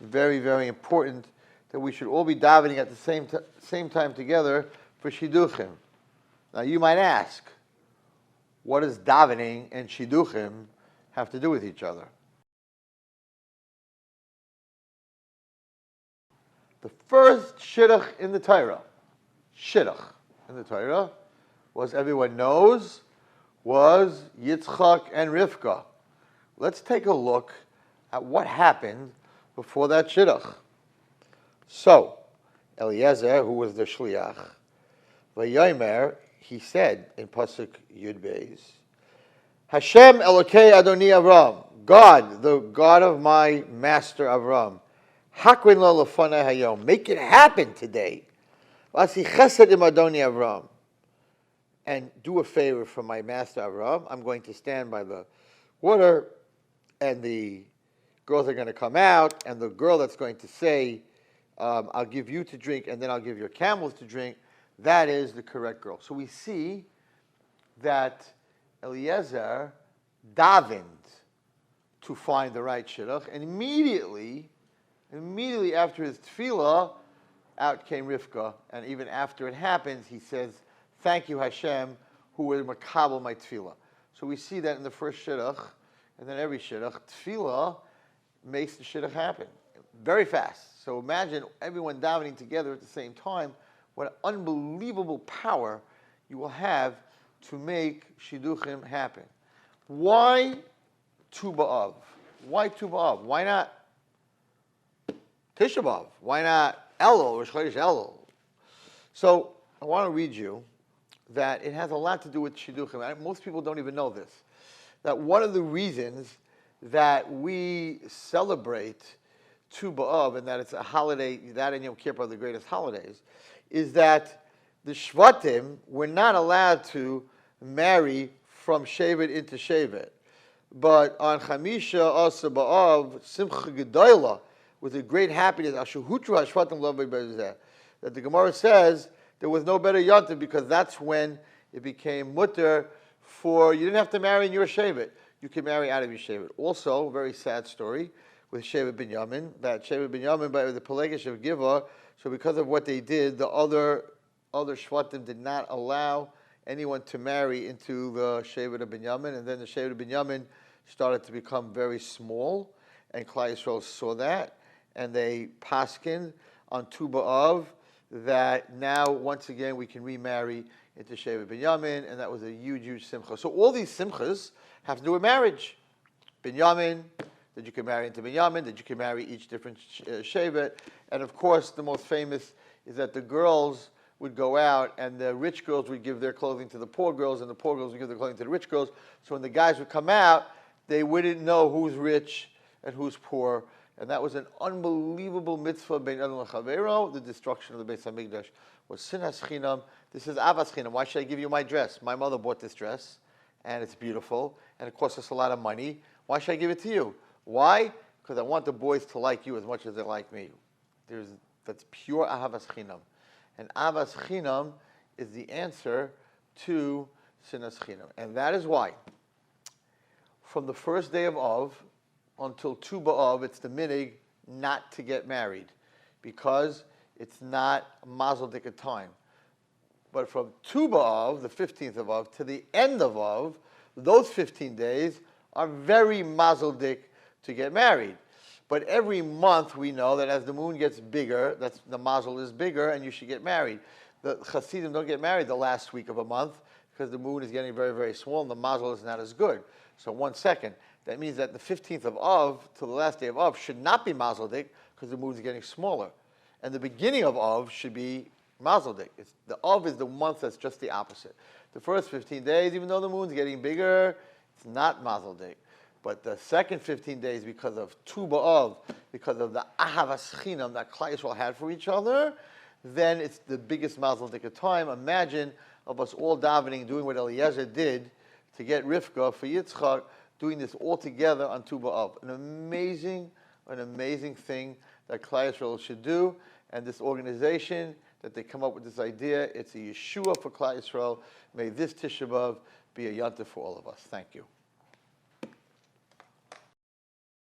very, very important that we should all be davening at the same time together for shidduchim. Now you might ask, what does davening and shidduchim have to do with each other? The first shidduch in the Torah, was, everyone knows, was Yitzchak and Rivka. Let's take a look at what happened before that shidduch. So, Eliezer, who was the shliach, Vayomer, he said in Pasuk Yud Beis, Hashem Elokei Adoni Avram, God, the God of my master Avram, Hakwin lo lefanai hayom, make it happen today. V'asi chesed im Adoni Avram, and do a favor for my master Avram. I'm going to stand by the water, and the girls are going to come out, and the girl that's going to say, I'll give you to drink, and then I'll give your camels to drink, that is the correct girl. So we see that Eliezer davened to find the right shidduch, and immediately after his tefillah, out came Rivka, and even after it happens, he says, thank you Hashem, who will makabel my tefillah. So we see that in the first shidduch, and then every shidduch, tefillah makes the shidduch happen very fast. So imagine everyone davening together at the same time, what unbelievable power you will have to make shidduchim happen. Why Tu B'Av? Why Tu B'Av? Why not Tisha B'Av? Why not Elul, Rosh Chodesh Elul? So I want to read you that it has a lot to do with shidduchim. Most people don't even know this. That one of the reasons that we celebrate Tu B'Av, and that it's a holiday, that and Yom Kippur are the greatest holidays, is that the Shvatim were not allowed to marry from Shevet into Shevet. But on Chamisha Asa B'Av, Simcha Gedoyla, with a great happiness, Ashuhutru HaShvatim Lo B'Bezeh, that the Gemara says there was no better yontif because that's when it became mutter for, you didn't have to marry in your Shevet. You can marry out of your Shevet. Also, a very sad story with Shevet Binyamin, that Shevet Binyamin, by the Pelegish of Giva, so because of what they did, the other Shvatim did not allow anyone to marry into the Shevet of Binyamin, and then the Shevet of Binyamin started to become very small, and Klal Yisroel saw that, and they paskined on Tu B'Av that now, once again, we can remarry into Shevet Binyamin, and that was a huge, huge simcha. So all these simchas have to do with marriage. Binyamin, that you can marry into Binyamin, that you can marry each different Shevet, and of course, the most famous is that the girls would go out, and the rich girls would give their clothing to the poor girls, and the poor girls would give their clothing to the rich girls. So when the guys would come out, they wouldn't know who's rich and who's poor. And that was an unbelievable mitzvah, bein Adam l'chavero. The destruction of the Beis Hamikdash was sinas chinam. This is avas chinam. Why should I give you my dress? My mother bought this dress, and it's beautiful, and it costs us a lot of money. Why should I give it to you? Why? Because I want the boys to like you as much as they like me. That's pure avas chinam. And avas chinam is the answer to sinas chinam. And that is why, from the first day of Av until Tu B'Av, it's the minig not to get married, because it's not mazel dika time. But from Tu B'Av, the 15th of Av, to the end of Av, those 15 days are very mazel dik to get married. But every month we know that as the moon gets bigger, that's the mazel is bigger, and you should get married. The Hasidim don't get married the last week of a month because the moon is getting very, very small and the mazel is not as good. So 1 second. That means that the 15th of Av to the last day of Av should not be mazel dik because the moon is getting smaller. And the beginning of Av should be mazel dik. The Av is the month that's just the opposite. The first 15 days, even though the moon's getting bigger, it's not mazel dik. But the second 15 days, because of Tu B'Av, because of the ahavas chinam that Klal Yisrael had for each other, then it's the biggest mazel dik time. Imagine of us all davening, doing what Eliezer did to get Rivka for Yitzchak, doing this all together on Tu B'Av. An amazing thing that Klal Yisrael should do, and this organization that they come up with this idea, it's a Yeshua for Klal Yisrael. May this Tisha B'Av be a yontif for all of us. Thank you.